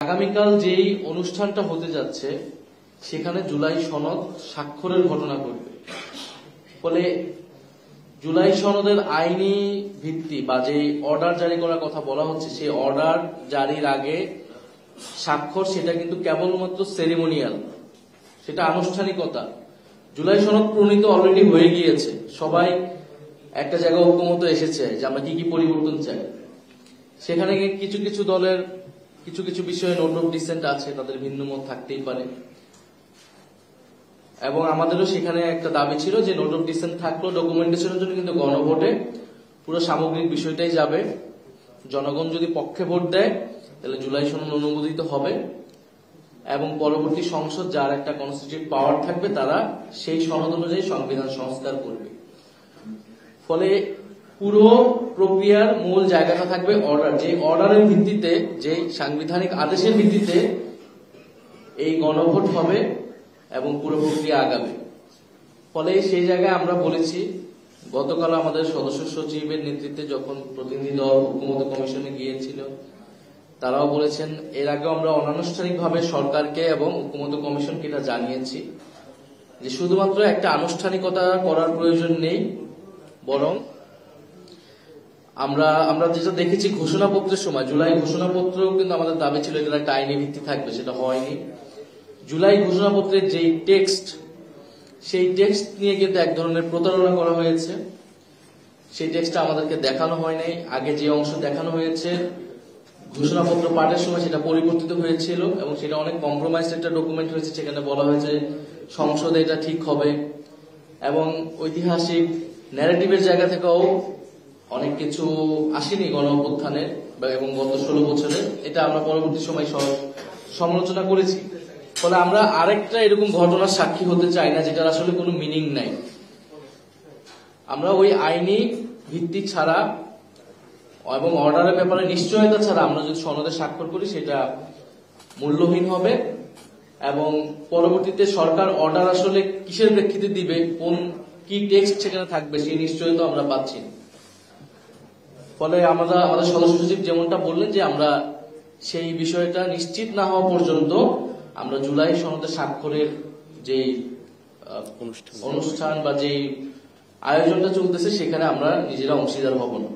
আগামীকাল যেই অনুষ্ঠানটা হতে যাচ্ছে সেখানে জুলাই সনদ স্বাক্ষরের ঘটনা ঘটবে। ফলে জুলাই সনদের আইনি ভিত্তি বা যে অর্ডার জারি করার কথা বলা হচ্ছে সেই অর্ডার জারির আগে স্বাক্ষর সেটা কিন্তু কেবলমাত্র সেরিমোনিয়াল, সেটা আনুষ্ঠানিকতা। জুলাই সনদ প্রণীত অলরেডি হয়ে গিয়েছে, সবাই একটা জায়গায় ঐক্যমত এসেছে যে আমরা কি কি পরিবর্তন চাই। সেখানে কিছু কিছু দলের কিছু কিছু বিষয়ে নোট অফ ডিসেন্ট আছে, তাদের ভিন্ন মত থাকতেই পারে, এবং আমাদেরও সেখানে একটা দাবি ছিল যে নোট অফ ডিসেন্ট থাকলেও ডকুমেন্টেশনের জন্য কিন্তু গণভোটে পুরো সামগ্রিক বিষয়টাই যাবে। জনগণ যদি পক্ষে ভোট দেয় তাহলে জুলাই সনদ অনুমোদিত হবে এবং পরবর্তী সংসদ যার একটা কনস্টিটিউটিভ পাওয়ার থাকবে তারা সেই সনদ অনুযায়ী সংবিধান সংস্কার করবে। ফলে পুরো প্রক্রিয়ার মূল জায়গাটা থাকবে অর্ডার, যে অর্ডারের ভিত্তিতে, যে সাংবিধানিক আদেশের ভিত্তিতে এই গণভোট হবে এবং পুরো প্রক্রিয়া আগাবে। ফলে সেই জায়গায় আমরা বলেছি, গতকাল আমাদের সদস্য সচিবের নেতৃত্বে যখন প্রতিনিধি দল ঐক্যমত্য কমিশনে গিয়েছিল তারাও বলেছেন, এর আগে আমরা অনানুষ্ঠানিকভাবে সরকারকে এবং ঐক্যমত্য কমিশনকে এটা জানিয়েছি যে শুধুমাত্র একটা আনুষ্ঠানিকতা করার প্রয়োজন নেই, বরং আমরা যেটা দেখেছি ঘোষণাপত্রের সময়, জুলাই ঘোষণাপত্র কিন্তু আমাদের দাবি ছিল এটার একটা আইনি ভিত্তি থাকবে, সেটা হয়নি। জুলাই ঘোষণাপত্রের যেই টেক্সট, সেই টেক্সট নিয়ে কিন্তু এক ধরনের প্রতারণা করা হয়েছে। সেই টেক্সটটা আমাদেরকে দেখানো হয় নাই। আগে যে অংশ দেখানো হয়েছে ঘোষণাপত্র পাঠের সময় সেটা পরিবর্তিত হয়েছিল এবং সেটা অনেক কম্প্রোমাইজ একটা ডকুমেন্ট হয়েছে। সেখানে বলা হয়েছে সংসদে এটা ঠিক হবে এবং ঐতিহাসিক ন্যারেটিভের জায়গা থেকেও অনেক কিছু আসেনি গণ অভ্যুত্থানের এবং গত 16 বছরের। এটা আমরা পরবর্তী সময় সমালোচনা করেছি। ফলে আমরা আরেকটা এরকম ঘটনার সাক্ষী হতে চাই না যেটার আসলে কোনো মিনিং নাই। আমরা ওই আইনি ভিত্তি ছাড়া এবং অর্ডারের ব্যাপারে নিশ্চয়তা ছাড়া আমরা যদি সনদে স্বাক্ষর করি সেটা মূল্যহীন হবে এবং পরবর্তীতে সরকার অর্ডার আসলে কিসের প্রেক্ষিতে দিবে, কোন কি টেক্সট সেখানে থাকবে সেই নিশ্চয়তা আমরা পাচ্ছি না। ফলে আমাদের সদস্য সচিব যেমনটা বললেন যে আমরা সেই বিষয়টা নিশ্চিত না হওয়া পর্যন্ত আমরা জুলাই সনদে স্বাক্ষরের যে অনুষ্ঠান বা যে আয়োজনটা চলতেছে সেখানে আমরা নিজেরা অংশীদার হব না।